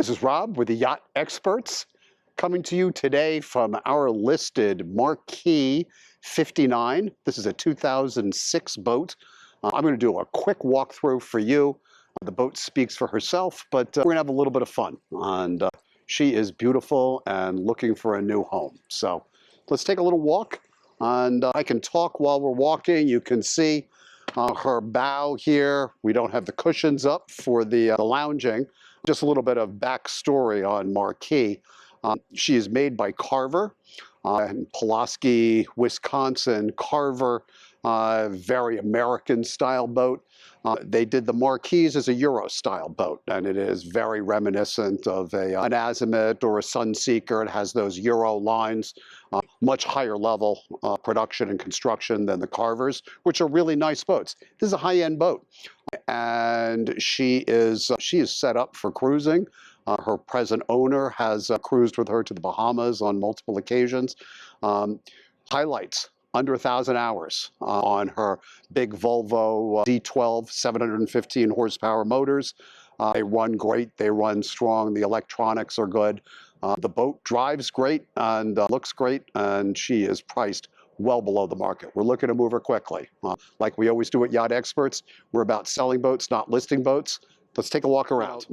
This is Rob with the Yacht Experts, coming to you today from our listed Marquis 59. This is a 2006 boat. I'm going to do a quick walkthrough for you. The boat speaks for herself, but we're going to have a little bit of fun. And she is beautiful and looking for a new home. So let's take a little walk. And I can talk while we're walking. You can see her bow here. We don't have the cushions up for the lounging. Just a little bit of backstory on Marquis. She is made by Carver in Pulaski, Wisconsin. Carver, very American style boat. They did the Marquis as a Euro style boat, and it is very reminiscent of an Azimut or a Sunseeker. It has those Euro lines, much higher level production and construction than the Carvers, which are really nice boats. This is a high-end boat, and she is set up for cruising. Her present owner has cruised with her to the Bahamas on multiple occasions. Highlights: under 1,000 hours on her big Volvo D12 715 horsepower motors. They run great, they run strong, the electronics are good. The boat drives great and looks great, and she is priced well below the market. We're looking to move her quickly. Like we always do at Yacht Experts, we're about selling boats, not listing boats. Let's take a walk around.